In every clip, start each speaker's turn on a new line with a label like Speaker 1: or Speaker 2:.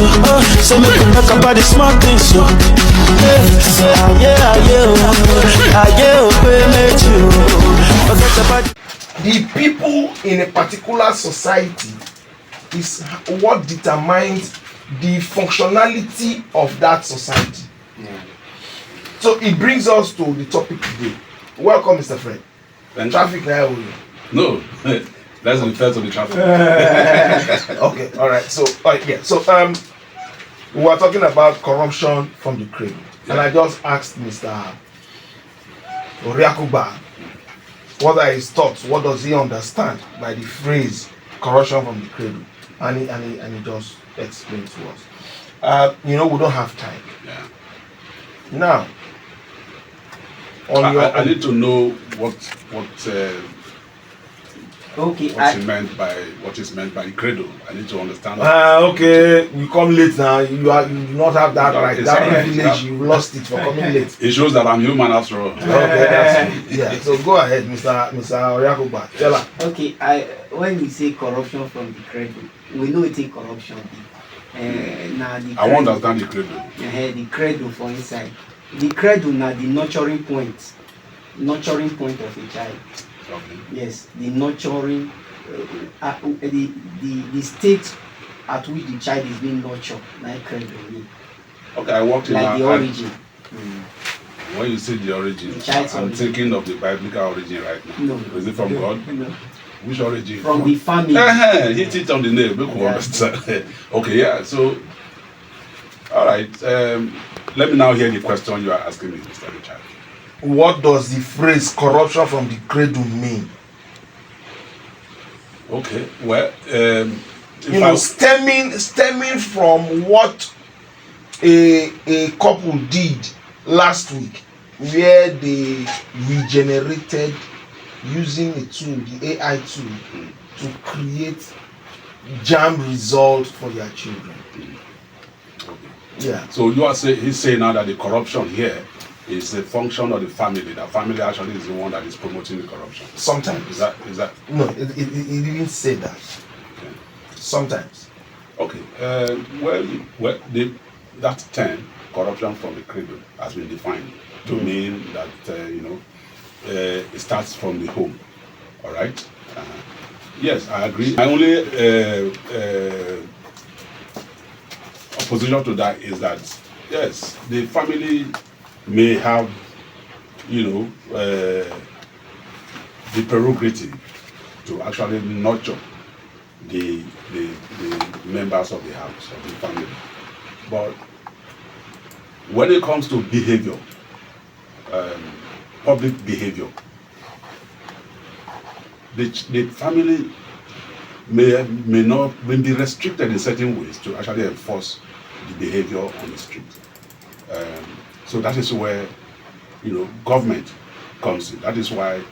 Speaker 1: so. So make you talk about the small things, so. Forget about
Speaker 2: the people in a particular society is what determines the functionality of that society. So it brings us to the topic today. Welcome, Mr. Fred. Traffic now.
Speaker 3: No, let's refer to the traffic.
Speaker 2: Okay, all right. So, we were talking about corruption from the cradle, and I just asked Mr. Oriakuba what are his thoughts. What does he understand by the phrase corruption from the cradle? And he just explained to us. We don't have time.
Speaker 3: Yeah.
Speaker 2: Now,
Speaker 3: I need to know what is meant by cradle. I need to understand.
Speaker 2: Okay, you come late now. You do not have that right. That privilege, you lost it for coming late.
Speaker 3: It shows that I'm human after all.
Speaker 2: Okay, that's it. Yeah. So go ahead, Mr. Oriakuba. Tell her.
Speaker 4: Okay, when we say corruption from the cradle, we know it's a corruption.
Speaker 3: I won't understand the cradle.
Speaker 4: The cradle for inside. The cradle now the nurturing point of a child.
Speaker 3: Okay.
Speaker 4: Yes, the nurturing, the state at which the child is being nurtured, like cradle.
Speaker 3: Okay, I walked in
Speaker 4: like the origin.
Speaker 3: When you say the origin, I'm thinking of the biblical origin right now.
Speaker 4: No.
Speaker 3: Is it from God?
Speaker 4: No.
Speaker 3: Which origin?
Speaker 4: From the family.
Speaker 3: Hit it on the nail. Make we understand. Okay, yeah. So, all right. Let me now hear the question you are asking me, Mr. Richard.
Speaker 2: What does the phrase corruption from the cradle mean?
Speaker 3: Okay, well,
Speaker 2: stemming from what a couple did last week, where they regenerated using a tool, the AI tool, to create jam results for their children.
Speaker 3: Okay.
Speaker 2: Yeah.
Speaker 3: So you are saying, he's saying now that the corruption here is a function of the family. The family actually is the one that is promoting the corruption.
Speaker 2: Sometimes.
Speaker 3: Is that?
Speaker 2: No, it didn't say that.
Speaker 3: Okay.
Speaker 2: Sometimes.
Speaker 3: Okay. That term, corruption from the cradle, has been defined to mean that it starts from the home. All right. Yes, I agree. My only opposition to that is that yes, the family may have, the prerogative to actually nurture the members of the house, of the family. But when it comes to behavior, public behavior, the family may be restricted in certain ways to actually enforce the behavior on the street. So that is where government comes in. That is why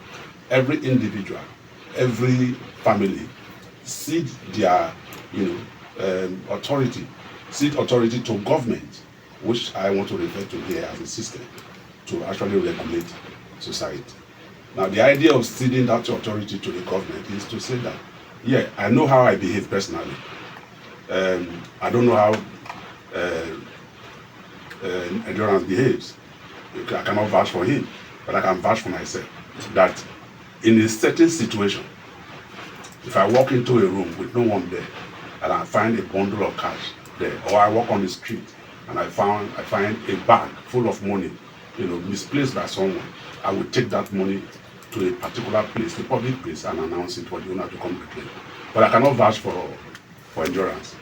Speaker 3: every individual, every family cede their authority to government, which I want to refer to here as a system to actually regulate society. Now the idea of ceding that authority to the government is to say that, yeah, I know how I behave personally. I don't know how Endurance behaves. I cannot vouch for him, but I can vouch for myself that in a certain situation, if I walk into a room with no one there and I find a bundle of cash there, or I walk on the street and I find a bag full of money, misplaced by someone, I will take that money to a particular place, a public place, and announce it for the owner to come reclaim. But I cannot vouch for Endurance,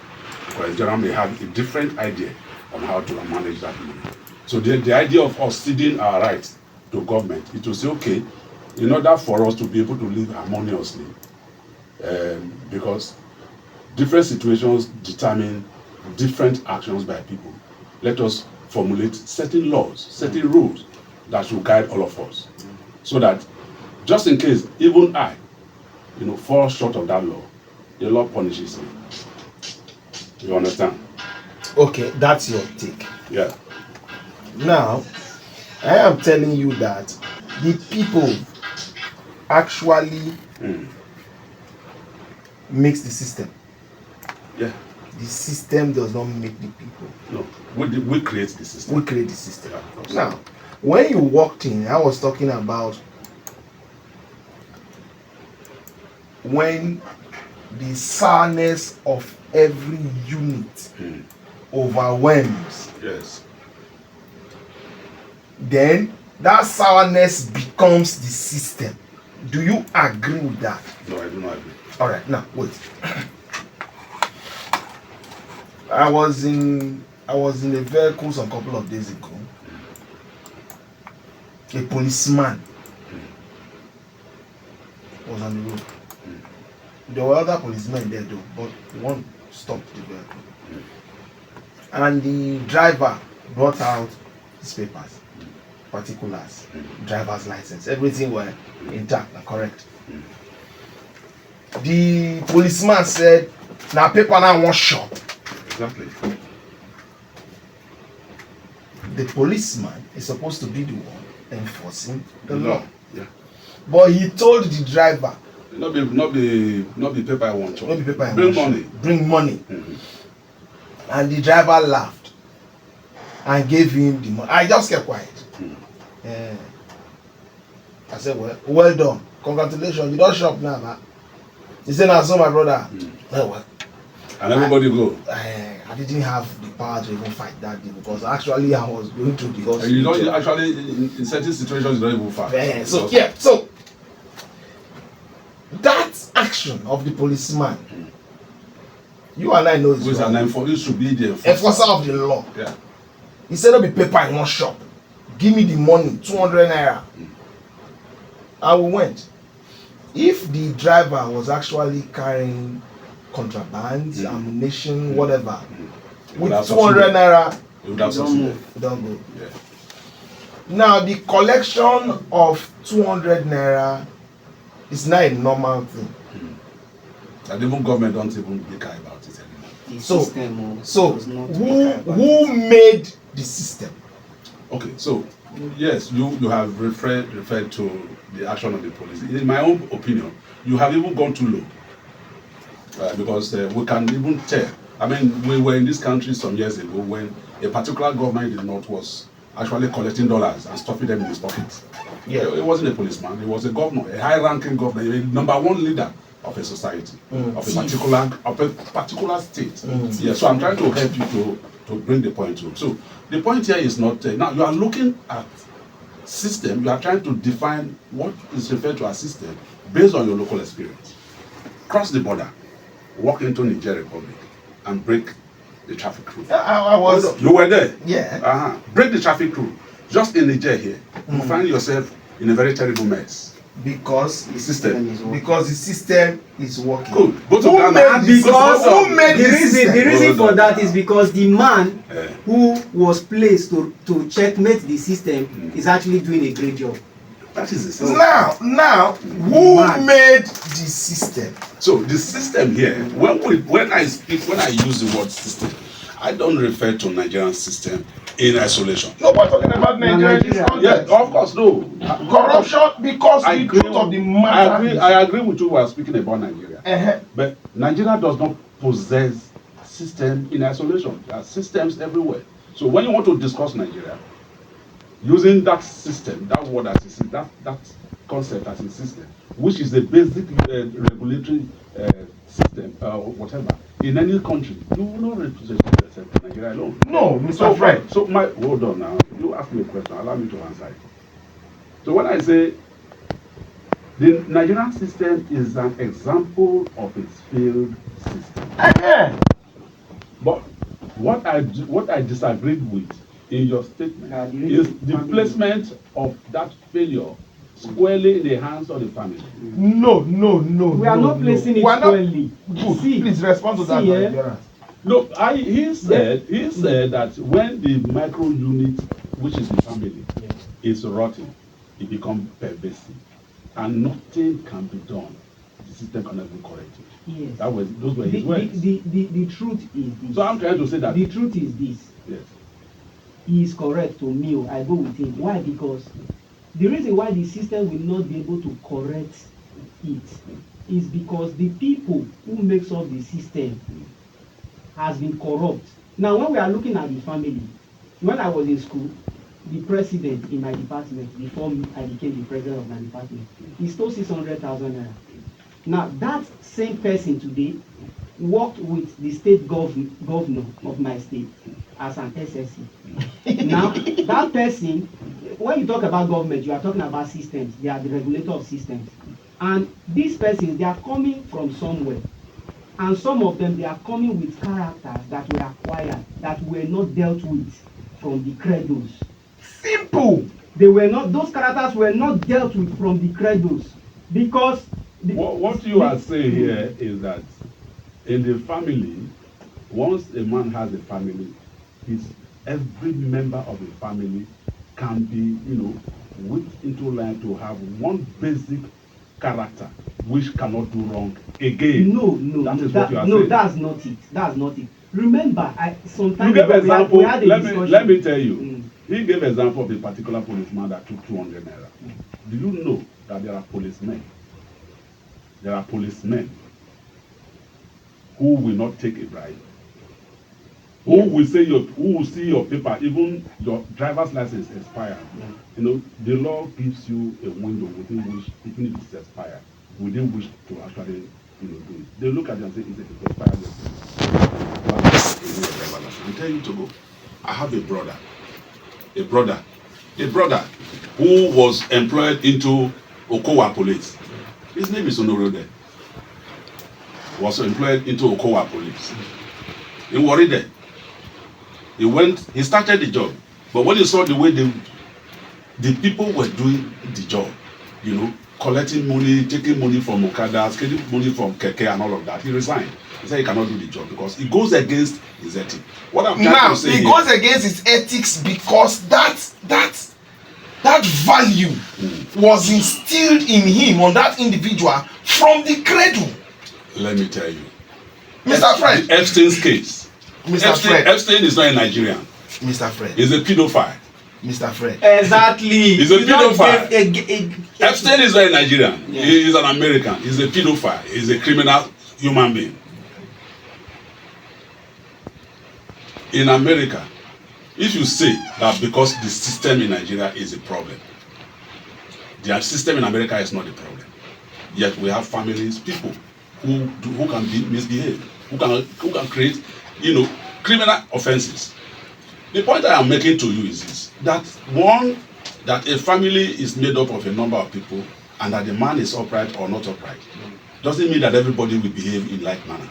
Speaker 3: because Endurance may have a different idea on how to manage that money. So the idea of us ceding our rights to government, it will say, okay, in order for us to be able to live harmoniously, because different situations determine different actions by people, let us formulate certain laws, certain rules that should guide all of us, so that just in case even I, fall short of that law, the law punishes me. You understand?
Speaker 2: Okay, that's your take.
Speaker 3: Yeah.
Speaker 2: Now, I am telling you that the people actually makes the system.
Speaker 3: Yeah.
Speaker 2: the system does not make the people.
Speaker 3: No, we create the system.
Speaker 2: We create the system.
Speaker 3: Yeah, of course.
Speaker 2: Now, when you walked in, I was talking about when the sourness of every unit overwhelms,
Speaker 3: Yes.
Speaker 2: then that sourness becomes the system. Do you agree with that?
Speaker 3: No, I do not agree.
Speaker 2: All right, now wait. I was in a vehicle some couple of days ago. A policeman was on the road. There were other policemen there though, but one stopped the vehicle. And the driver brought out his papers, particulars, driver's license, everything were intact and correct. The policeman said, "Now paper now one shop."
Speaker 3: Exactly.
Speaker 2: The policeman is supposed to be the one enforcing the law.
Speaker 3: Yeah.
Speaker 2: But he told the driver,
Speaker 3: Not be paper I want.
Speaker 2: "No be paper I
Speaker 3: Bring
Speaker 2: want,
Speaker 3: money.
Speaker 2: bring money."
Speaker 3: Mhm.
Speaker 2: And the driver laughed and gave him the money. I just kept quiet. Eh. I said, well done, congratulations, you don't shop now, man. He said, "Now so my brother." Well,
Speaker 3: And everybody go.
Speaker 2: I didn't have the power to even fight that day because actually I was going to the hospital.
Speaker 3: And you don't actually, in certain situations, you don't even fight.
Speaker 2: So that action of the policeman, you and I know it's
Speaker 3: With
Speaker 2: wrong.
Speaker 3: it should be the
Speaker 2: Enforcer of the law.
Speaker 3: Yeah.
Speaker 2: He said, "No be paper in one shop. Give me the money, 200 naira." And we went. If the driver was actually carrying contraband, ammunition, whatever, with 200 naira,
Speaker 3: You would have succeeded.
Speaker 2: we don't go.
Speaker 3: Yeah.
Speaker 2: Now, the collection of 200 naira is not a normal thing.
Speaker 3: And even government don't even care about it anymore.
Speaker 4: The
Speaker 2: So-
Speaker 4: system
Speaker 2: So,
Speaker 4: does not
Speaker 2: who made the system?
Speaker 3: Okay, so yes, you have referred to the action of the police. In my own opinion, you have even gone too low. Because we can even tell. I mean, we were in this country some years ago when a particular government in the north was actually collecting dollars and stuffing them in his pockets.
Speaker 2: Yeah.
Speaker 3: It wasn't a policeman, it was a governor, a high-ranking governor, a number one leader of a society, of a particular state. Yeah, so I'm trying to help you to bring the point to. So the point here is not now you are looking at system, you are trying to define what is referred to as system based on your local experience. Cross the border, walk into Niger Republic, and break the traffic rule.
Speaker 2: I was.
Speaker 3: You were there.
Speaker 2: Yeah.
Speaker 3: Break the traffic rule. Just in Niger here, you find yourself in a very terrible mess.
Speaker 2: Because
Speaker 3: The system.
Speaker 2: the system is working.
Speaker 3: Good. Both
Speaker 2: Who
Speaker 3: of them
Speaker 2: made
Speaker 3: are-
Speaker 2: this?
Speaker 4: Because
Speaker 2: Who made
Speaker 4: the
Speaker 2: this system?
Speaker 4: reason for that is because the man
Speaker 3: Eh.
Speaker 4: who was placed to checkmate the system is actually doing a great job.
Speaker 3: That is the system.
Speaker 2: Now, who made the system?
Speaker 3: So the system here, when I use the word system, I don't refer to Nigerian system in isolation.
Speaker 2: No, we're talking about Nigeria in this
Speaker 3: Yeah,
Speaker 2: context.
Speaker 3: of course, no.
Speaker 2: Corruption, because
Speaker 3: I
Speaker 2: the
Speaker 3: agree,
Speaker 2: truth of the matter.
Speaker 3: I agree with you. We are speaking about Nigeria,
Speaker 2: Uh-huh.
Speaker 3: but Nigeria does not possess system in isolation. There are systems everywhere. So when you want to discuss Nigeria, using that system, that word as a system, that concept as a system, which is the basic regulatory system, whatever, in any country, you will not represent yourself in Nigeria alone.
Speaker 2: No, Mr. Fred.
Speaker 3: So hold on now. You ask me a question. Allow me to answer it. So when I say the Nigerian system is an example of a failed system, but what I disagreed with in your statement is the placement of that failure squarely in the hands of the family.
Speaker 2: No.
Speaker 4: We are not placing it squarely.
Speaker 2: Good.
Speaker 4: See,
Speaker 2: Please respond to that. Nigerians.
Speaker 3: No, he said that when the micro unit, which is the family, is rotting, it becomes pervasive, and nothing can be done. The system cannot be corrected.
Speaker 4: Yes.
Speaker 3: Those were his words.
Speaker 4: The truth is this.
Speaker 3: So I'm trying to say that.
Speaker 4: The truth is this.
Speaker 3: Yes.
Speaker 4: He is correct to me. I go with him. Why? Because the reason why the system will not be able to correct it is because the people who makes up the system has been corrupt. Now, when we are looking at the family, when I was in school, the president in my department, before I became the president of my department, he stole 600,000 naira. Now, that same person today worked with the state governor of my state as an SSC. Now, that person, when you talk about government, you are talking about systems. They are the regulator of systems. And these persons, they are coming from somewhere. And some of them, they are coming with characters that were acquired, that were not dealt with from the cradles.
Speaker 2: Simple.
Speaker 4: They were not, those characters were not dealt with from the cradles. Because
Speaker 3: What you are saying here is that in the family, once a man has a family, every member of the family can be, whipped into line to have one basic character which cannot do wrong again.
Speaker 4: No, that's not it. That's not it. Remember, sometimes
Speaker 3: you gave example.
Speaker 4: we had a discussion.
Speaker 3: Let me tell you. He gave example of a particular policeman that took 200 naira. Do you know that there are policemen? There are policemen who will not take a bribe. Who will see your paper, even your driver's license expired. The law gives you a window within which, even if it's expired, within which to actually do it. They look at it and say, is it expired? I tell you to go. I have a brother who was employed into Okowa Police. His name is Honorable. Was employed into Okowa Police. He worried there. He started the job, but when he saw the way the people were doing the job, collecting money, taking money from Okadas, getting money from Keke and all of that, he resigned. He said he cannot do the job because it goes against his ethics. What I'm trying to say
Speaker 2: it goes against his ethics because that value was instilled in him, on that individual, from the cradle.
Speaker 3: Let me tell you,
Speaker 2: Mr. Fred.
Speaker 3: Epstein's case. Epstein is not a Nigerian.
Speaker 2: Mr. Fred.
Speaker 3: He's a pedophile.
Speaker 2: Mr. Fred.
Speaker 4: Exactly.
Speaker 3: He's a pedophile. Epstein is not a Nigerian. Yeah. He is an American. He's a pedophile. He's a criminal human being. In America, if you say that because the system in Nigeria is a problem, the system in America is not a problem. Yet we have families, people who can misbehave, who can create, criminal offenses. The point I am making to you is this: that a family is made up of a number of people, and that the man is upright or not upright, doesn't mean that everybody will behave in like manner.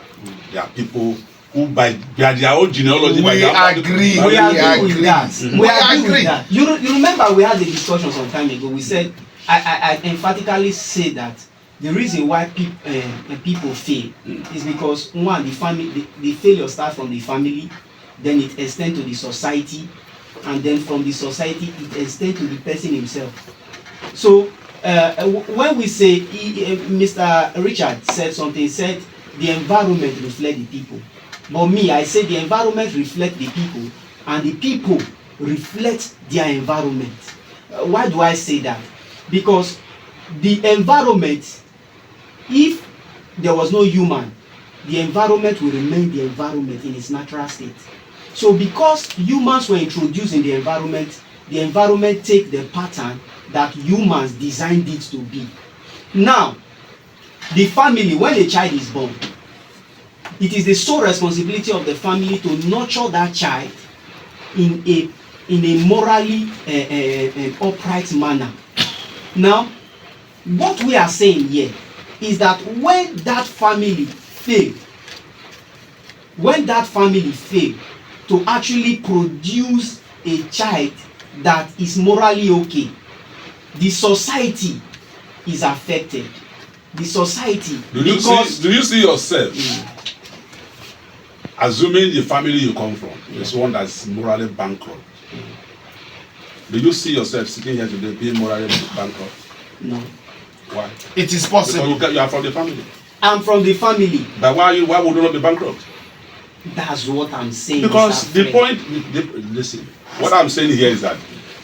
Speaker 3: There are people who, by their own genealogy,
Speaker 2: we agree with that.
Speaker 4: You remember we had a discussion some time ago. We said I emphatically say that the reason why people fail is because one, the failure starts from the family, then it extends to the society, and then from the society it extends to the person himself. So when we say Mr. Richard said something, he said the environment reflects the people. But me, I say the environment reflects the people, and the people reflect their environment. Why do I say that? Because the environment, if there was no human, the environment will remain the environment in its natural state. So because humans were introduced in the environment takes the pattern that humans designed it to be. Now, the family, when a child is born, it is the sole responsibility of the family to nurture that child in a morally upright manner. Now, what we are saying here is that when that family fail to actually produce a child that is morally okay, the society is affected. The society.
Speaker 3: Do you see yourself assuming the family you come from is one that's morally bankrupt? Do you see yourself sitting here today being morally bankrupt?
Speaker 4: No.
Speaker 3: Why?
Speaker 2: It is possible.
Speaker 3: Because you are from the family.
Speaker 4: I'm from the family.
Speaker 3: But why would you not be bankrupt?
Speaker 4: That's what I'm saying.
Speaker 3: Because listen, what I'm saying here is that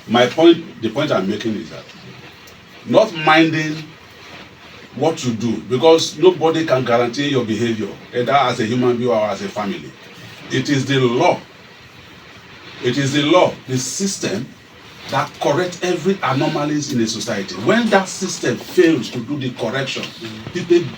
Speaker 3: the point I'm making is that not minding what you do, because nobody can guarantee your behavior, either as a human being or as a family. It is the law. It is the law, the system that corrects every anomalies in a society. When that system fails to do the correction,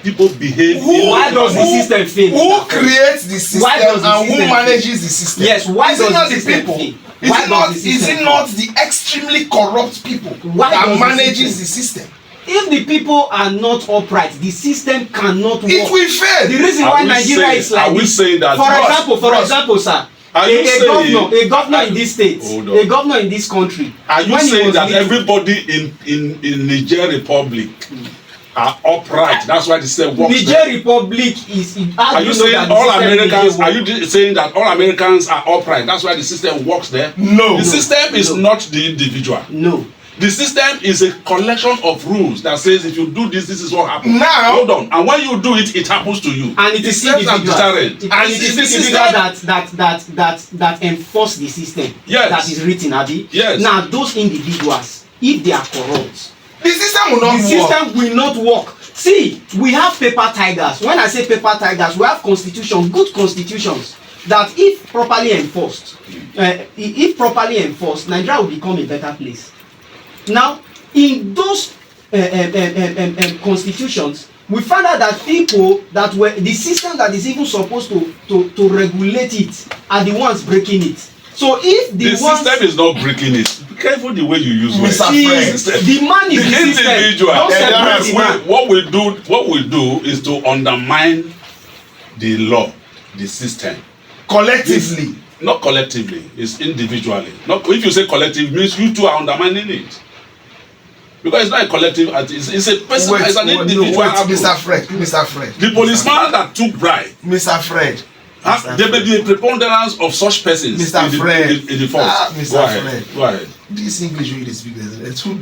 Speaker 3: people behave.
Speaker 4: Why does the system fail?
Speaker 2: Who creates the system and who manages the system?
Speaker 4: Yes, why
Speaker 2: is it
Speaker 4: does
Speaker 2: not
Speaker 4: the
Speaker 2: the
Speaker 4: system
Speaker 2: people?
Speaker 4: fail?
Speaker 2: Is it not the extremely corrupt people that manages the system?
Speaker 4: If the people are not upright, the system cannot work.
Speaker 2: It will fail.
Speaker 4: The reason why Nigeria is like this. For example, sir. A governor in this state, a governor in this country.
Speaker 3: Are you saying that everybody in Niger Republic are upright? That's why the system works.
Speaker 4: Niger Republic is.
Speaker 3: Are you saying all Americans? Are you saying that all Americans are upright? That's why the system works there.
Speaker 2: No.
Speaker 3: The system is not the individual.
Speaker 4: No.
Speaker 3: The system is a collection of rules that says if you do this, this is what happens.
Speaker 2: Now,
Speaker 3: hold on, and when you do it, it happens to you.
Speaker 4: And it is individual.
Speaker 3: And
Speaker 4: it is individual that enforce the system.
Speaker 3: Yes.
Speaker 4: That is written, Abi.
Speaker 3: Yes.
Speaker 4: Now those individuals, if they are corrupt,
Speaker 2: the system will not work.
Speaker 4: The system will not work. See, we have paper tigers. When I say paper tigers, we have constitution, good constitutions that if properly enforced, Nigeria will become a better place. Now, in those constitutions, we found out that people that were the system that is even supposed to regulate it are the ones breaking it. So if the
Speaker 3: system is not breaking it, be careful the way you use words.
Speaker 4: The man is the
Speaker 3: individual.
Speaker 4: Don't separate the man.
Speaker 3: What we do is to undermine the law, the system.
Speaker 2: Collectively.
Speaker 3: Not collectively, it's individually. Not if you say collective, means you two are undermining it. Because it's not a collective, it's a person, it's an individual.
Speaker 2: Mr. Fred.
Speaker 3: The policeman that took bribe.
Speaker 2: Mr. Fred.
Speaker 3: There may be a preponderance of such persons
Speaker 2: Mr. Fred.
Speaker 3: in the force.
Speaker 2: Mr. Fred.
Speaker 3: Go ahead.
Speaker 2: This English way they speak is too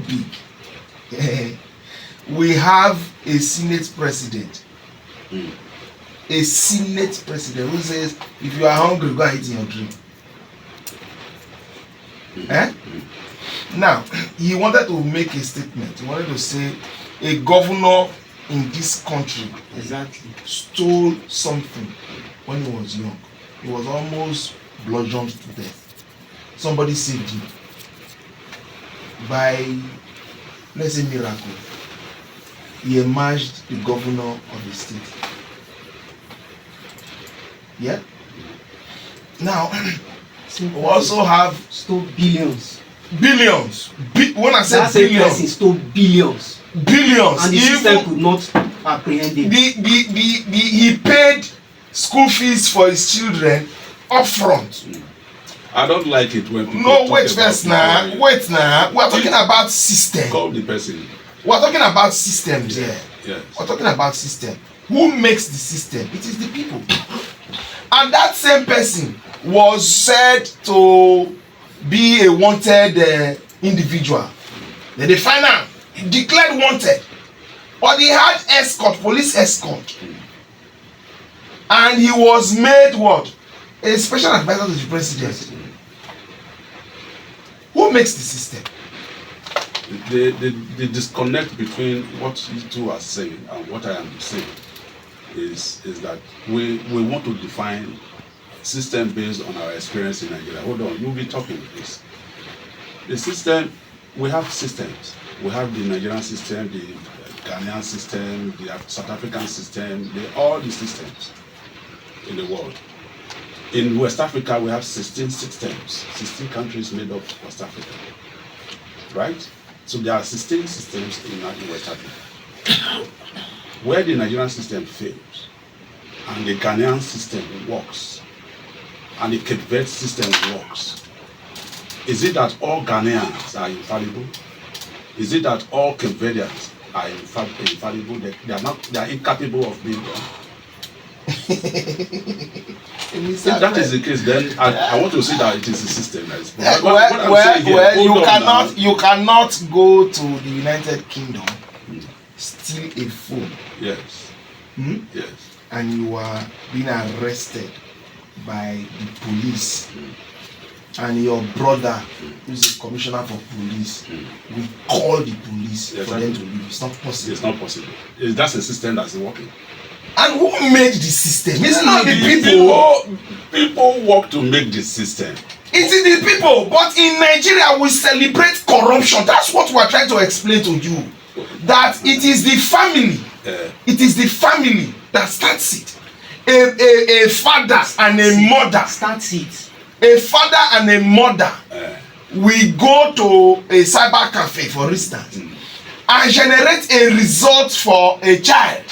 Speaker 2: big. We have a Senate president. A Senate president who says, if you are hungry, go and eat in your dream. Now, he wanted to make a statement. He wanted to say a governor in this country stole something when he was young. He was almost bludgeoned to death. Somebody saved him by, let's say, miracle. He emerged the governor of the state. Yeah. Now, we also have
Speaker 4: stole billions.
Speaker 2: When I say billions,
Speaker 4: he stole billions. And the system could not apprehend him.
Speaker 2: He paid school fees for his children up front.
Speaker 3: I don't like it when people.
Speaker 2: No, wait first now. Wait now. We're talking about system.
Speaker 3: Call the person.
Speaker 2: We're talking about systems here.
Speaker 3: Yes.
Speaker 2: We're talking about system. Who makes the system? It is the people. And that same person was said to be a wanted individual. Then they find out, declared wanted. But he had escort, police escort. And he was made what? A special advisor to the president. Who makes the system?
Speaker 3: The disconnect between what you two are saying and what I am saying is that we want to define system based on our experience in Nigeria. Hold on, you'll be talking this. The system, we have systems. We have the Nigerian system, the Ghanaian system, the South African system, all the systems in the world. In West Africa, we have 16 systems, 16 countries made up of West Africa, right? So there are 16 systems in West Africa. Where the Nigerian system fails, and the Ghanaian system works, and the Cape Verde system works, is it that all Ghanaians are infallible? Is it that all Cape Verdeans are infallible? They are incapable of being done? If that is the case, then I want to say that it is a system that is.
Speaker 2: You cannot go to the United Kingdom, steal a phone.
Speaker 3: Yes. Yes.
Speaker 2: And you are being arrested by the police. And your brother, who's a commissioner for police, will call the police for them to leave. It's not possible.
Speaker 3: It's not possible. That's a system that's working.
Speaker 2: And who made the system? It's not the people.
Speaker 3: People work to make the system.
Speaker 2: It is the people. But in Nigeria, we celebrate corruption. That's what we are trying to explain to you. That it is the family. It is the family that starts it. A father and a mother.
Speaker 4: Starts it.
Speaker 2: A father and a mother. We go to a cyber cafe, for instance, and generate a result for a child.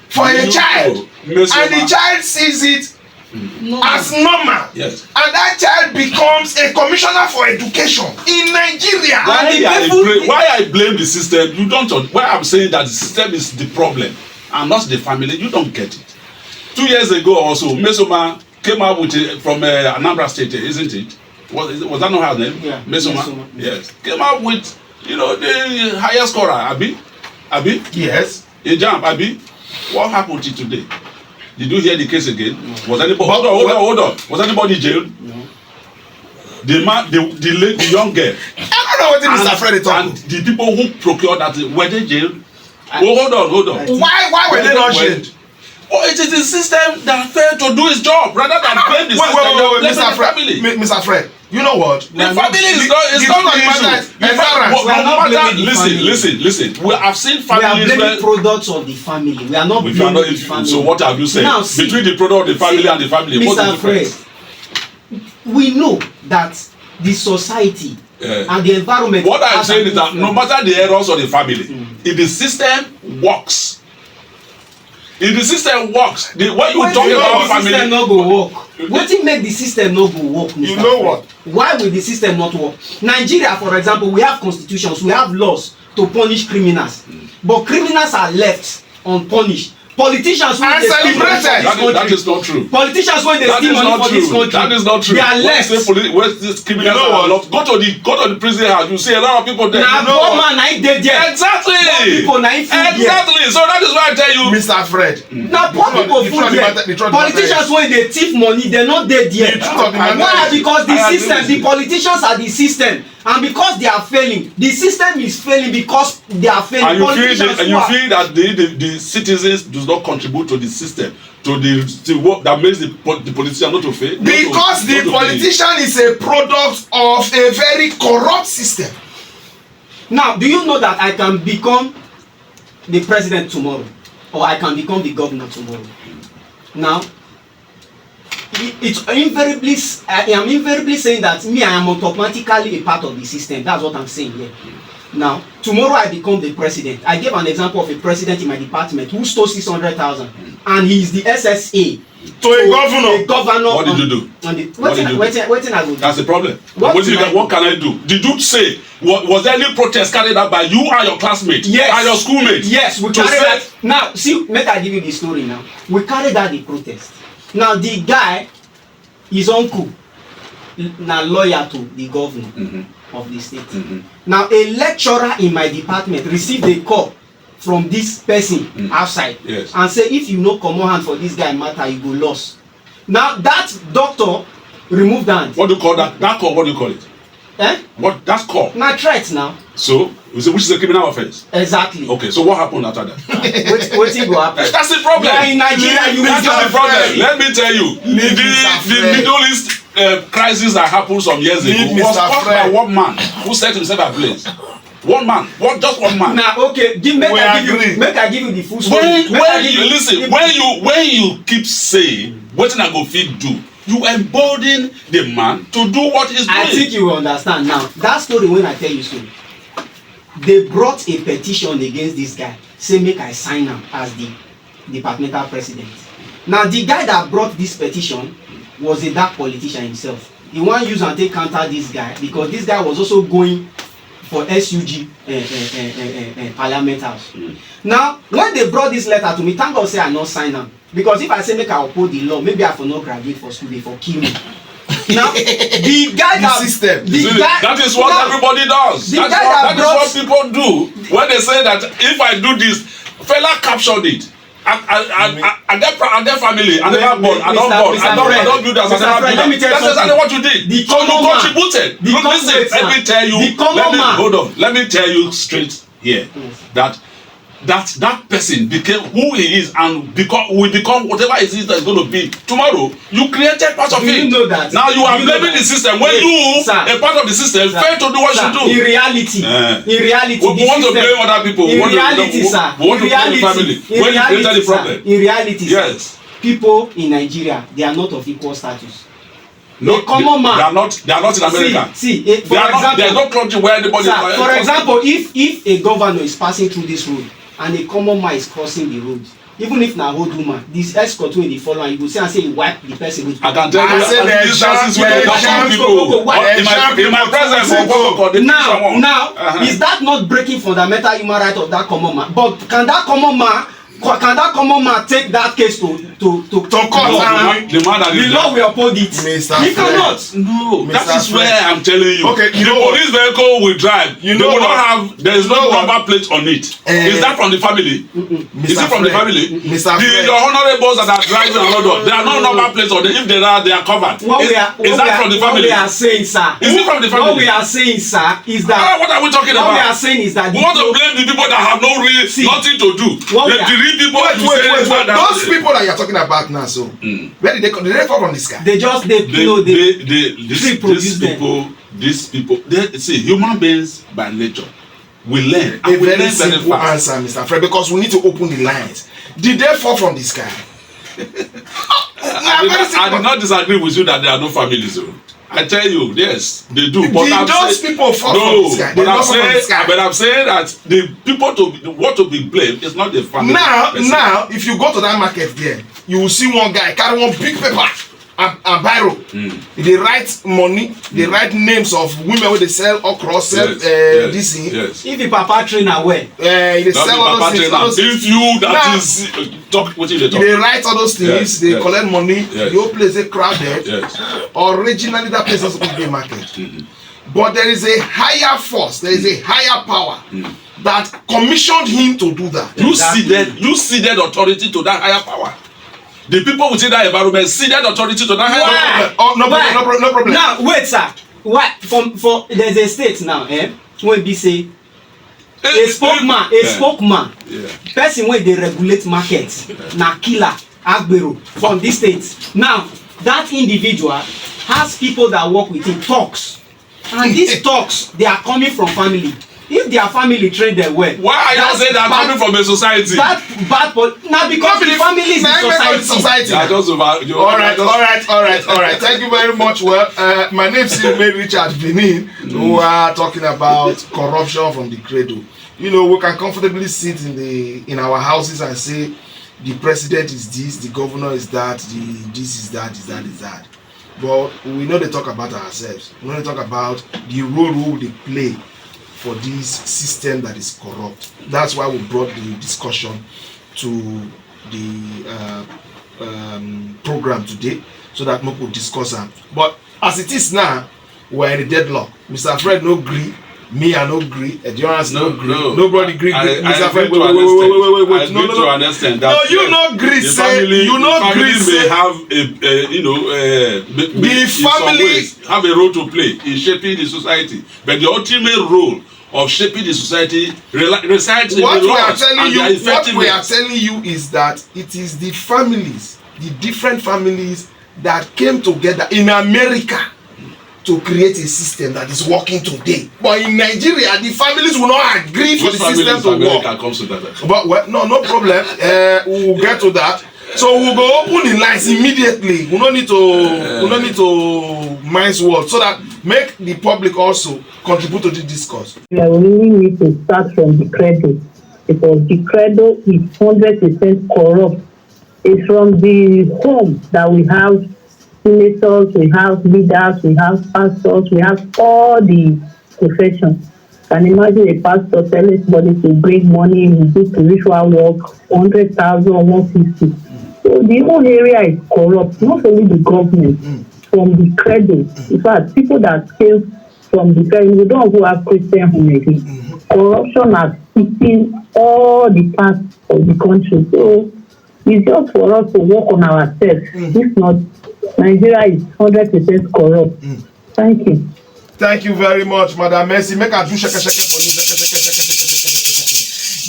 Speaker 2: For a child. And the child sees it as normal.
Speaker 3: Yes.
Speaker 2: And that child becomes a commissioner for education in Nigeria.
Speaker 3: Why I blame the system, you don't. Why I'm saying that the system is the problem and not the family, you don't get it. 2 years ago also, Mesoma came out with from Anambra State, isn't it? Was that not her name?
Speaker 4: Yeah.
Speaker 3: Mesoma. Yes. Came out with, the highest scorer, Abi?
Speaker 2: Yes.
Speaker 3: A jump, Abi? What happened to today? Did you hear the case again?
Speaker 4: No.
Speaker 3: Was anybody? Hold on. Was anybody jailed?
Speaker 4: No.
Speaker 3: The man, the young girl.
Speaker 2: I don't know what Mr. Fred is talking.
Speaker 3: And the people who procured that, were they jailed? Hold on.
Speaker 2: Why were they not jailed?
Speaker 3: Oh, it is the system that failed to do its job rather than blame the system.
Speaker 2: Wait, Mr. Fred. You know what?
Speaker 3: The family is not the issue. Listen. We have seen families.
Speaker 4: We are blaming products of the family. We are not blaming the family.
Speaker 3: So what have you said?
Speaker 4: Now, see,
Speaker 3: between the product of the family and the family, what's the difference?
Speaker 4: We know that the society and the environment.
Speaker 3: What I'm saying is that no matter the errors of the family, if the system works. When you talk about family,
Speaker 4: system no go work. Wetin make the system no go work, Mr.
Speaker 2: You know what?
Speaker 4: Why will the system not work? Nigeria, for example, we have constitutions, we have laws to punish criminals, but criminals are left unpunished. Politicians wey dey steal money for this country.
Speaker 3: That is not true.
Speaker 4: Politicians wey dey steal money for this country.
Speaker 3: That is not true.
Speaker 4: They are left.
Speaker 3: Where this criminals are left. Go to the prison house. You see a lot of people there.
Speaker 4: Na poor man na him dey there.
Speaker 3: Exactly.
Speaker 4: Poor people na him full there.
Speaker 3: Exactly. So that is why I tell you,
Speaker 2: Mr. Fred.
Speaker 4: Na poor people full there. Politicians wey dey thief money, they no dey there. Why? Because the system, the politicians are the system. And because they are failing, the system is failing because they are failing.
Speaker 3: And you feel that the citizens do not contribute to the system, to the work that makes the politician not to fail.
Speaker 2: Because the politician is a product of a very corrupt system.
Speaker 4: Now, do you know that I can become the president tomorrow, or I can become the governor tomorrow? Now, I am invariably saying that I am automatically a part of the system. That's what I'm saying here. Now, tomorrow I become the president. I gave an example of a president in my department who stole 600,000, and he is the SSA
Speaker 2: to a governor.
Speaker 3: What did you do?
Speaker 4: What I do?
Speaker 3: That's the problem. What can I do? Did you say was there any protest carried out by you and your classmates?
Speaker 4: Yes.
Speaker 3: And your schoolmates?
Speaker 4: Yes, we carried that. Now, see, make I give you the story now. We carried out the protest. Now the guy, his uncle, na lawyer to the governor of the state. Now a lecturer in my department received a call from this person outside and say if you no comot hand for this guy matter, you go lost. Now that doctor removed hand.
Speaker 3: What do you call that? That call, what do you call it? What? That's call.
Speaker 4: Na threat now.
Speaker 3: So, which is a criminal offense?
Speaker 4: Exactly.
Speaker 3: Okay, so what happened after that?
Speaker 4: Wetin go happen?
Speaker 3: That's the problem.
Speaker 4: Yeah, in Nigeria,
Speaker 3: That's the problem. Let me tell you, the Middle East crisis that happened some years ago was caused by one man who set himself ablaze. One man, just one man.
Speaker 4: Now, okay, make I give you the full story.
Speaker 3: When you keep saying wetin I go fit do, you embolden the man to do what he's doing.
Speaker 4: I think you will understand now. That story when I tell you so, they brought a petition against this guy, say make I sign am as the departmental president. Now the guy that brought this petition was a dark politician himself. He wan use am take counter this guy because this guy was also going for SUG parliament house. Now when they brought this letter to me, thank God say I no sign am. Because if I say make I uphold the law, maybe I for not graduate for school, they for kill me. Now, the guy that
Speaker 3: that is what everybody does. That is what people do when they say that if I do this, fella captured it. And their family, and their born, I don't do that. That's exactly what you did. So you contributed. Listen, let me tell you. Hold on. Let me tell you straight here that that person became who he is and will become whatever it is that is going to be tomorrow. You created part of it.
Speaker 4: You know that.
Speaker 3: Now you are blaming the system when you,
Speaker 4: sir,
Speaker 3: a part of the system, fail to do what you do.
Speaker 4: In reality,
Speaker 3: we want to blame other people.
Speaker 4: In reality, sir.
Speaker 3: We want to blame the family. When you created the problem.
Speaker 4: In reality,
Speaker 3: yes.
Speaker 4: Sir, people in Nigeria, they are not of equal status.
Speaker 3: No,
Speaker 4: common man.
Speaker 3: They are not in America.
Speaker 4: See, for example,
Speaker 3: there is no country where anybody.
Speaker 4: Sir, for example, if a governor is passing through this road and a common man is crossing the road, even if na old woman, this escort wey dey follow am, you go see am say he wipe the person with.
Speaker 3: I can tell you these chances where people in my presence
Speaker 4: now is that not breaking fundamental human right of that common man? But can that common man take that case to court and
Speaker 3: the
Speaker 4: law will uphold it? He cannot.
Speaker 3: No, that is where I'm telling you.
Speaker 2: Okay,
Speaker 3: the police vehicle will drive. They will not have. There is no number plate on it. Is that from the family? Is it from the family? Your honorables that are driving around, there are no number plates on it. If there are, they are covered. Is that from the family?
Speaker 4: What we are saying, sir.
Speaker 3: Is it from the family?
Speaker 4: What we are saying, sir, is that.
Speaker 3: What are we talking about?
Speaker 4: What we are saying is that.
Speaker 3: We want to blame the people that have no real nothing to do. People
Speaker 2: wait. Those people that you're talking about now, so where did they fall from the sky?
Speaker 4: These
Speaker 3: people, see, human beings by nature, we learn.
Speaker 2: A very simple answer, Mr. Fred, because we need to open the lines. Did they fall from the sky?
Speaker 3: I did not disagree with you that there are no families. I tell you, yes, they do. But
Speaker 2: those people fall from the sky?
Speaker 3: But I'm saying that the people to be blamed is not the family.
Speaker 2: Now, if you go to that market there, you will see one guy carry one big paper and biro. They write money, they write names of women where they sell okra, sell this thing.
Speaker 3: Yes.
Speaker 4: If the papa trainer well,
Speaker 2: they sell all those things.
Speaker 3: If you talk what they talk.
Speaker 2: They write all those things, they collect money, the whole place is crowded. Originally that place was supposed to be a market. But there is a higher force, there is a higher power that commissioned him to do that.
Speaker 3: You ceded authority to that higher power. The people within that environment ceded authority to that higher power.
Speaker 2: No problem.
Speaker 4: Now wait, sir. Why? For there's a state now, when we say a spokesman, person wey dey regulate market, na killer agbero from this state. Now that individual has people that work with him, talks, and these talks they are coming from family. If their family train them well,
Speaker 3: why are you saying they are coming from a society?
Speaker 4: Bad now because the family is the society.
Speaker 2: All right. Thank you very much. Well, my name is Richard Benin. We are talking about corruption from the Cradle. You know, we can comfortably sit in our houses and say the president is this, the governor is that, this is that. But we know they talk about ourselves. We know they talk about the role they play for this system that is corrupt. That's why we brought the discussion to the program today, so that we could discuss them. But as it is now, we're in a deadlock. Mr. Fred no agree, me I no agree, Endurance no agree, nobody agree. Mr. Fred, wait. No, you no agree. Say you no agree. Say
Speaker 3: have the family have a role to play in shaping the society, but the ultimate role of shaping the society resides in the laws and their effectiveness.
Speaker 2: What we are telling you is that it is the families, the different families that came together in America to create a system that is working today. But in Nigeria, the families will not agree for the system to work.
Speaker 3: Comes to that.
Speaker 2: But no problem. We'll get to that. So we'll go open the lines immediately. We don't need to mince words, so that make the public also contribute to this discourse.
Speaker 5: Yeah, we really need to start from the Cradle, because the Cradle is 100% corrupt. It's from the home that we have senators, we have leaders, we have pastors, we have all the professions. Can imagine a pastor telling somebody to bring money, we do spiritual work, 100,000, 150. So the whole area is corrupt, not only the government, from the Cradle. In fact, people that came from the Cradle, we don't who have Christian home again. Corruption has eaten all the parts of the country. So it's just for us to work on ourselves. If not, Nigeria is 100% corrupt. Thank you.
Speaker 2: Thank you very much, Madam Mercy. Make a do shake for you.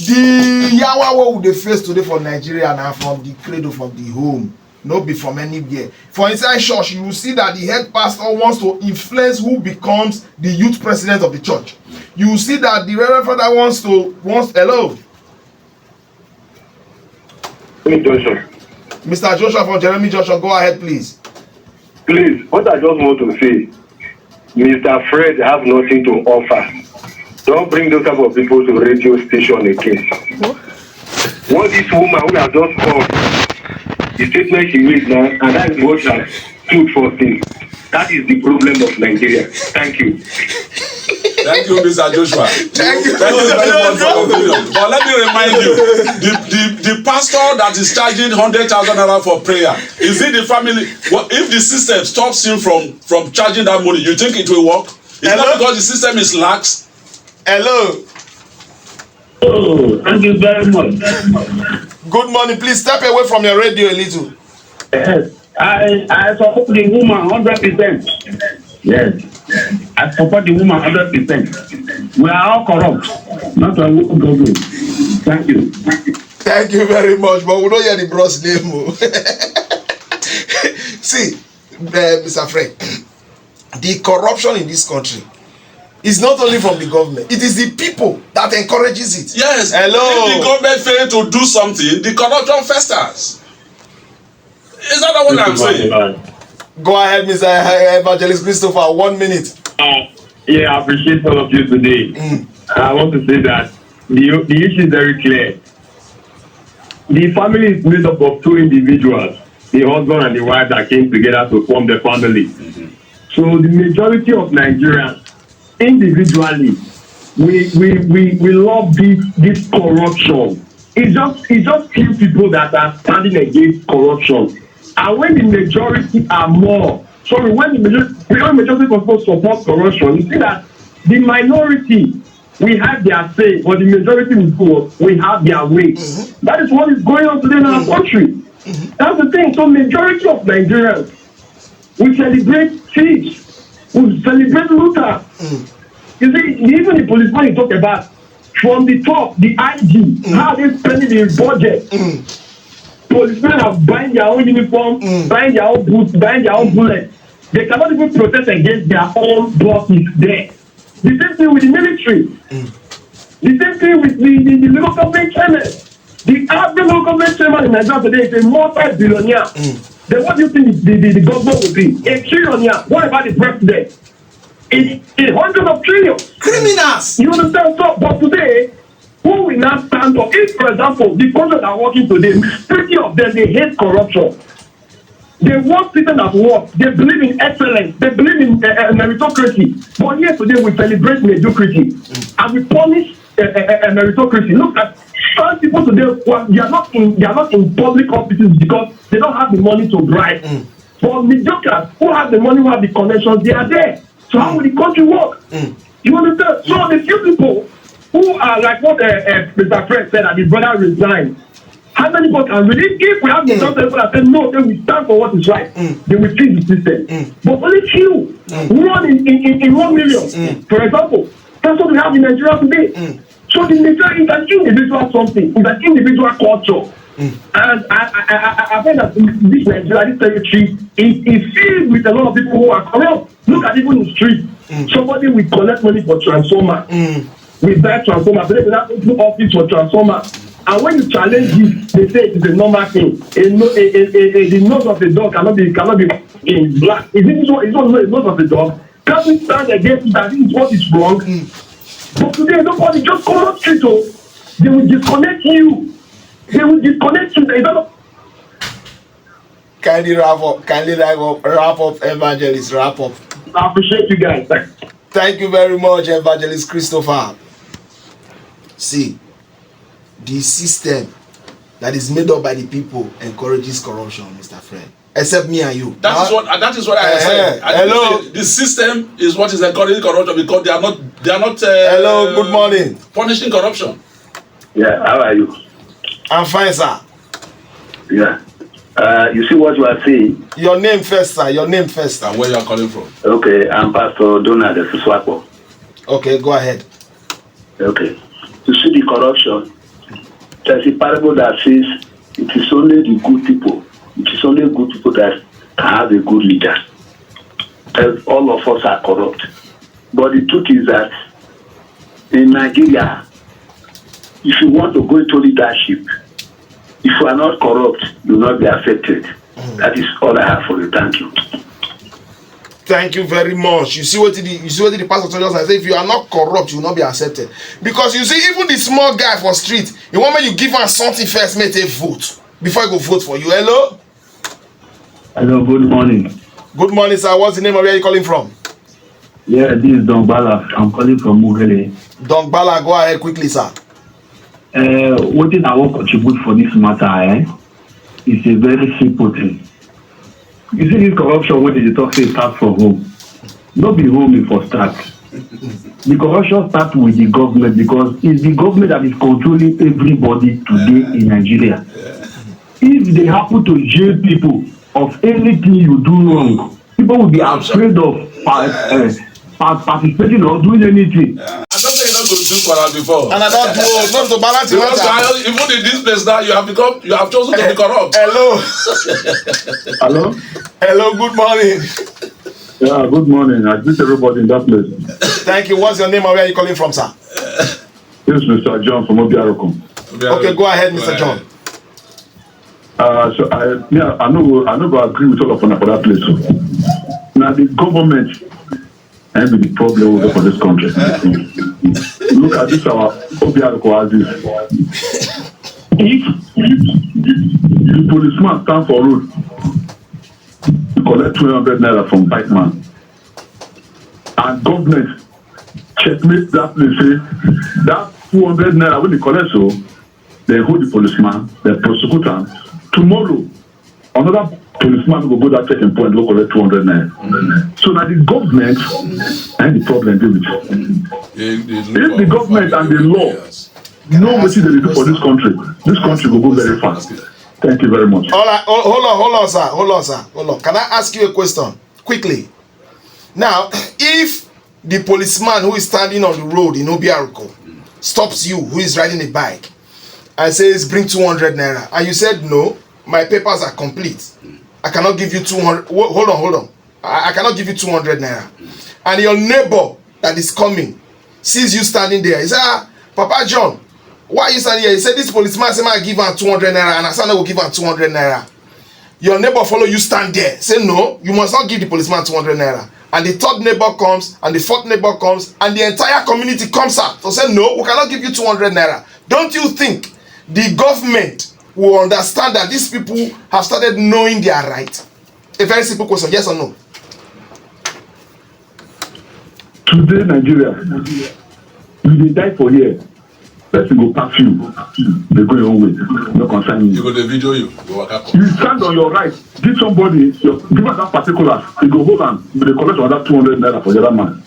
Speaker 2: The yawa wey we dey face today for Nigeria na from the cradle, from the home, no be from anywhere. For inside church, you will see that the head pastor wants to influence who becomes the youth president of the church. You will see that the reverend father wants hello.
Speaker 6: Joshua.
Speaker 2: Mr. Joshua from Jeremy Joshua, go ahead, please.
Speaker 6: Please, what I just want to say, Mr. Fred have nothing to offer. Don't bring those type of people to radio station again. What this woman who has just called, the statement she made now, and that is what has stood for things. That is the problem of Nigeria. Thank you.
Speaker 3: Thank you, Mr. Joshua.
Speaker 2: Thank you
Speaker 3: very much for your opinion. But let me remind you, the pastor that is charging 100,000 naira for prayer, is it the family? Well, if the system stops him from charging that money, you think it will work? It's not because the system is lax.
Speaker 2: Hello.
Speaker 6: Oh, thank you very much.
Speaker 2: Good morning. Please step away from your radio a little.
Speaker 6: Yes, I support the woman 100%. Yes, I support the woman 100%. We are all corrupt. Not a woman government. Thank you.
Speaker 2: Thank you very much, but we don't hear the bros name. See, Mr. Fred, the corruption in this country is not only from the government, it is the people that encourages it.
Speaker 3: Yes.
Speaker 2: Hello.
Speaker 3: If the government fail to do something, the corruption festers. Is that what I'm saying?
Speaker 2: Go ahead, Mr. Evangelist Christopher, 1 minute.
Speaker 6: Yeah, I appreciate all of you today. I want to say that the issue is very clear. The family is made up of two individuals, the husband and the wife that came together to form the family. So the majority of Nigerians, individually, we love this corruption. It's just few people that are standing against corruption. And when the majority are more, sorry, when the majority of people support corruption, you see that the minority, we have their say, but the majority we have their way. That is what is going on today in our country. That's the thing. So majority of Nigerians, we celebrate thieves, we celebrate looters. You see, even the policeman you talk about, from the top, the IG, how they spending the budget. Policemen are buying their own uniform, buying their own boots, buying their own bullets. They cannot even protest against their own bosses there. The same thing with the military. The same thing with the local government chairman. The average local government chairman in Nigeria today is a multi-billionaire. Then what do you think the government will be? A trillionaire. What about the president? It's hundreds of trillions.
Speaker 4: Criminals.
Speaker 6: You understand? So, but today, who will not stand up? If, for example, the countries that are working today, majority of them, they hate corruption. They want people at work. They believe in excellence. They believe in meritocracy. But here today, we celebrate mediocrity and we punish meritocracy. Look at some people today. Well, they are not in public offices because they don't have the money to bribe. But mediocres who have the money, who have the connections, they are there. So how will the country work? You understand? So the few people who are like what Mr. Fred said, that the brother resigned. How many people can really, if we have the people that say no, then we stand for what is right, they will change the system. But only few, one in 1 million, for example, that's what we have in Nigeria today. So the Nigeria is an individual something, it's an individual culture. And I find that this Nigeria, this territory, is filled with a lot of people who are corrupt. Look at even the street. Somebody will collect money for transformer. We buy transformer, but they will not open office for transformer. And when you challenge it, they say it is a normal thing. The nose of the dog cannot be in black. Is it not the nose of the dog? Can't we stand against that? This is what is wrong. But today, nobody just come up straight. They will disconnect you. They will disconnect you. They don't.
Speaker 2: Kindly wrap up, Evangelist, wrap up.
Speaker 6: I appreciate you guys.
Speaker 2: Thank you very much, Evangelist Christopher. See, the system that is made up by the people encourages corruption, Mr. Fred. Except me and you.
Speaker 3: That is what I said.
Speaker 2: Hello.
Speaker 3: The system is what is encouraging corruption because they are not.
Speaker 2: Hello. Good morning.
Speaker 3: Punishing corruption.
Speaker 6: Yeah. How are you?
Speaker 2: I'm fine, sir.
Speaker 6: Yeah. You see what you are saying?
Speaker 2: Your name first, sir. Your name first.
Speaker 3: And where you are calling from?
Speaker 6: Okay, I'm Pastor Donald Suswapo.
Speaker 2: Okay, go ahead.
Speaker 6: Okay. You see the corruption.
Speaker 7: There's a parable that says it is only the good people, it is only good people that can have a good leader. All of us are corrupt. But the truth is that in Nigeria, if you want to go into leadership, if you are not corrupt, you will not be affected. That is all I have for you. Thank you.
Speaker 2: Thank you very much. You see what the pastor told us? I say, if you are not corrupt, you will not be accepted. Because you see, even the small guy for street, the moment you give him something first, make a vote before he go vote for you. Hello?
Speaker 7: Hello, good morning.
Speaker 2: Good morning, sir. What's the name of where you calling from?
Speaker 7: Yeah, this is Don Bala. I'm calling from Mugele.
Speaker 2: Don Bala, go ahead quickly, sir.
Speaker 7: What I want to contribute for this matter is a very simple thing. You see, this corruption, when they talk, say start from home. Not be home for start. The corruption starts with the government because it's the government that is controlling everybody today in Nigeria. If they happen to jail people of anything you do wrong, people will be afraid of participating or doing anything.
Speaker 3: I don't think you're not going to do for that before.
Speaker 2: And I don't do not to balance the matter.
Speaker 3: Even in this place now, you have chosen to be corrupt.
Speaker 2: Hello.
Speaker 7: Hello?
Speaker 2: Hello, good morning.
Speaker 7: Yeah, good morning. I greet everybody in that place.
Speaker 2: Thank you. What's your name and where are you calling from, sir?
Speaker 7: This is Mr. John from EnviroGyst.
Speaker 2: Okay, go ahead, Mr. John.
Speaker 7: So I know I agree with all of you for that place. Now the government and the problem for this country. Look at this our EnviroGyst as this. If the policeman stand for road, you collect 200 naira from bike man, and government checkmate that place, say that 200 naira when they collect, so they hold the policeman, they prosecute him. Tomorrow, another policeman will go that checking point, go collect 200 naira. So now the government and the problem deal with it. If the government and the law know what they do for this country will go very fast. Thank you very much.
Speaker 2: All right, hold on, sir. Hold on. Can I ask you a question quickly? Now, if the policeman who is standing on the road in Obiaruko stops you, who is riding a bike, and says, bring 200 naira, and you said, no, my papers are complete, I cannot give you 200, hold on, I cannot give you 200 naira, and your neighbor that is coming sees you standing there, he said, Papa John, why are you standing here? He said, this policeman said, I give him 200 naira, and I said, I will give him 200 naira. Your neighbor follow you stand there, say, no, you must not give the policeman 200 naira. And the third neighbor comes, and the fourth neighbor comes, and the entire community comes out to say, no, we cannot give you 200 naira. Don't you think the government will understand that these people have started knowing their right? A very simple question, yes or no?
Speaker 7: Today, Nigeria, if they die for here, person go pass you, they go your own way, no concern you.
Speaker 3: You go to video you
Speaker 7: stand on your right, give somebody, give us that particular, they go hold on, but they collect another 200 naira for the other man.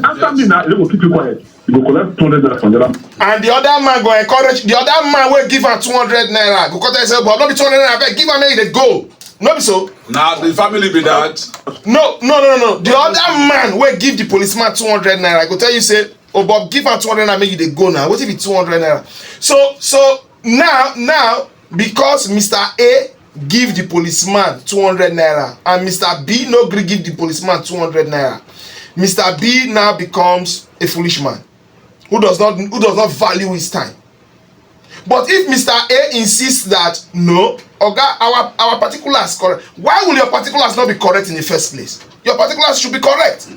Speaker 7: After me now, they will keep you quiet. You go collect 200 naira from the other man.
Speaker 2: And the other man go encourage, the other man will give her 200 naira, because they say, but not be 200 naira, give her maybe they go. No be so.
Speaker 3: Now the family be that.
Speaker 2: No. The other man will give the policeman 200 naira. I go tell you, say, oh Bob, give her 200 naira, make you they go now. What if it's 200 naira? So now because Mr. A give the policeman 200 naira and Mr. B no agree give the policeman 200 naira, Mr. B now becomes a foolish man who does not value his time. But if Mr. A insists that no, Oga, our particulars correct, why will your particulars not be correct in the first place? Your particulars should be correct,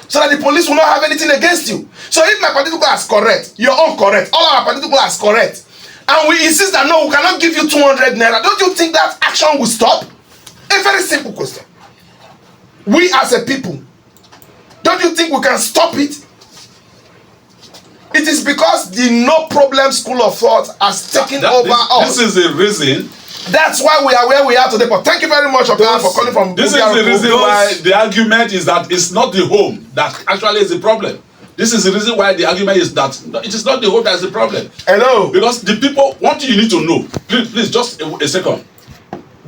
Speaker 2: so that the police will not have anything against you. So if my particulars correct, your own correct, all our particulars correct, and we insist that no, we cannot give you 200 naira, don't you think that action will stop? A very simple question. We as a people, don't you think we can stop it? It is because the no problem school of thought has taken over us.
Speaker 3: This is the reason.
Speaker 2: That's why we are where we are today. But thank you very much, Oga, for calling from.
Speaker 3: This is the reason why the argument is that it's not the home that actually is the problem. This is the reason why the argument is that it is not the home that is the problem.
Speaker 2: Hello.
Speaker 3: Because the people, one thing you need to know. Please, just a second.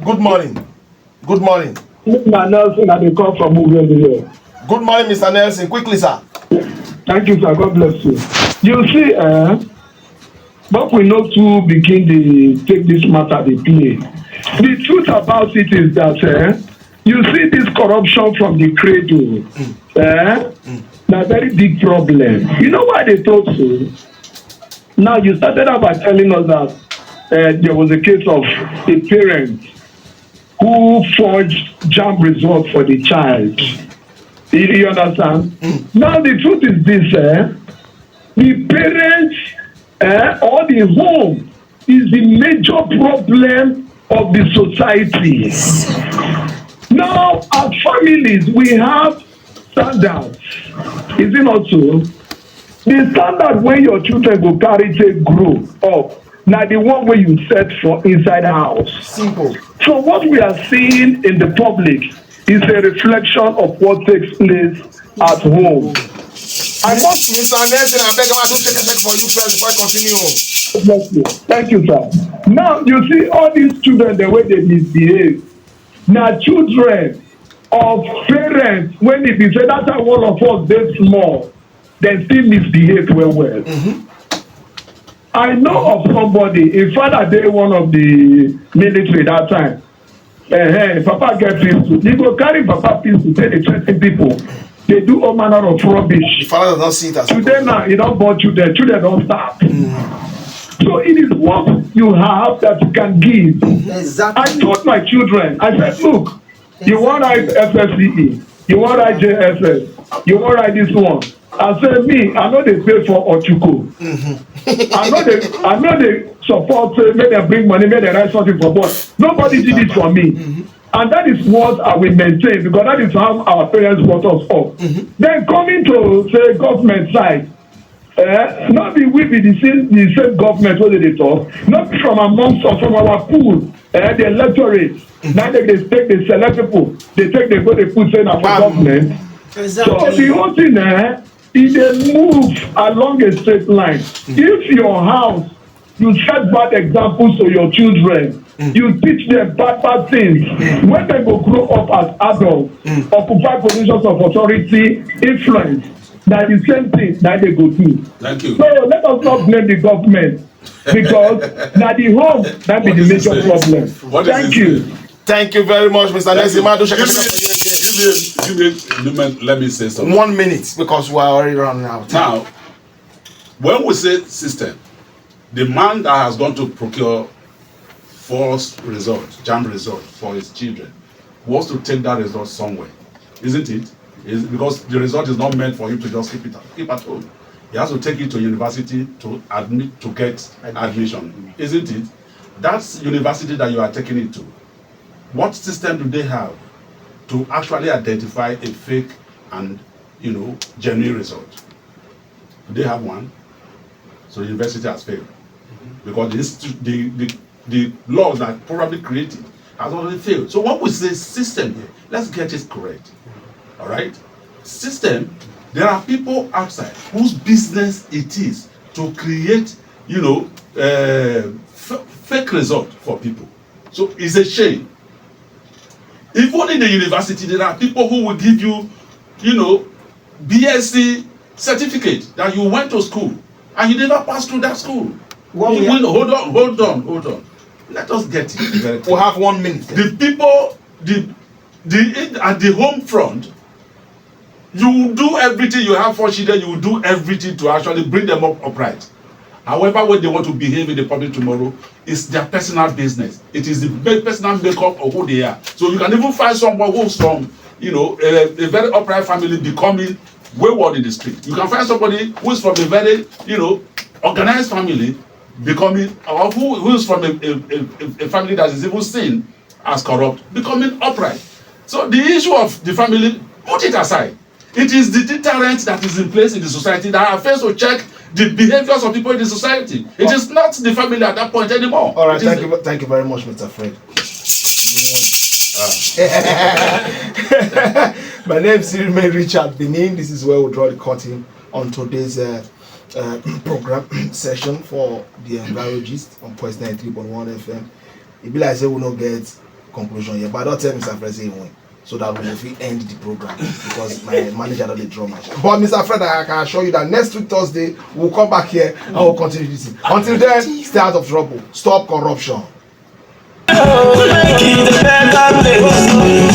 Speaker 2: Good morning. Good morning.
Speaker 6: Mr. Nelson, I come from Mugele.
Speaker 2: Good morning, Mr. Nelson. Quickly, sir.
Speaker 6: Thank you, sir. God bless you. You see, but we know to begin to take this matter dey play. The truth about it is that you see this corruption from the cradle, na very big problem. You know why they thought so? Now you started out by telling us that there was a case of a parent who forged JAMB result for the child. You understand? Now the truth is this, the parents or the home is the major problem of the society. Now as families we have standards, is it not so? The standard wey your children go carry take grow up na the one wey you set for inside house.
Speaker 2: Simple.
Speaker 6: So what we are seeing in the public is a reflection of what takes place at home. I want
Speaker 2: Mr. Nelson, I beg to take a second for you first before I continue.
Speaker 6: Thank you, sir. Now you see all these children, the way they misbehave. Now children of parents, when they be say that one of us dey small, they still misbehave well. I know of somebody, a father dey one of the military that time. Papa get pistol. You go carry papa pistol, take dey threaten people. They do all manner of rubbish.
Speaker 2: The father does not see it as
Speaker 6: today now, you don't born children don't start. So it is what you have that you can give.
Speaker 2: Exactly.
Speaker 6: I told my children, I said, look, you want to write FFCE, you want to write JSS, you want to write this one. I said, me, I know they pay for Ochuko. I know they support, make them bring money, make them write something for boys. Nobody did it for me. And that is what I will maintain, because that is how our parents brought us up. Then coming to, say, government side, not be we be the same government wey dey talk, not be from amongst us, from our pool, the electorate. Now they take the select people, they take the go they put say na for government.
Speaker 2: Exactly.
Speaker 6: So the whole thing e dey move along a straight line. If your house you set bad examples to your children, you teach them bad things, when they go grow up as adults, occupy positions of authority, influence, na the same thing that they go do.
Speaker 3: Thank you.
Speaker 6: So let us not blame the government, because na the home that be the major problem. Thank you.
Speaker 2: Thank you very much, Mr. Nelson.
Speaker 3: Give me a moment, let me say something.
Speaker 2: 1 minute, because we are already running out of time.
Speaker 3: Now, when we say system, the man that has gone to procure false result, JAMB result for his children, wants to take that result somewhere, isn't it? Because the result is not meant for him to just keep at home. He has to take it to university to get admission, isn't it? That's university that you are taking it to. What system do they have to actually identify a fake and genuine result? Do they have one? So the university has failed, because the laws that probably created has already failed. So when we say system here, let's get it correct. All right, system. There are people outside whose business it is to create, fake result for people. So it's a shame. Even in the university, there are people who will give you, BSc certificate that you went to school and you never passed through that school. Hold on. Let us get it very clear.
Speaker 2: We'll have 1 minute.
Speaker 3: The people, at the home front, you will do everything. You have 4 children, you will do everything to actually bring them up upright. However, when they want to behave in the public tomorrow, it's their personal business. It is the personal makeup of who they are. So you can even find someone who's from, a very upright family becoming wayward in the street. You can find somebody who's from a very, organized family becoming, or who's from a family that is even seen as corrupt, becoming upright. So the issue of the family, put it aside. It is the deterrent that is in place in the society that are first to check the behaviors of people in the society. It is not the family at that point anymore.
Speaker 2: All right, thank you very much, Mr. Fred. My name is Sirime Richard Benin. This is where we draw the curtain on today's program session for the EnviroGyst on Post 93.1 FM. It be like say we don't get conclusion yet, but I don't tell Mr. Fred say he win. so that we will end the program because my manager don't dey draw my shot. But Mr. Fred, I can assure you that next week Thursday we'll come back here and we'll continue this. Until then, stay out of trouble. Stop corruption.
Speaker 1: Make it a better place.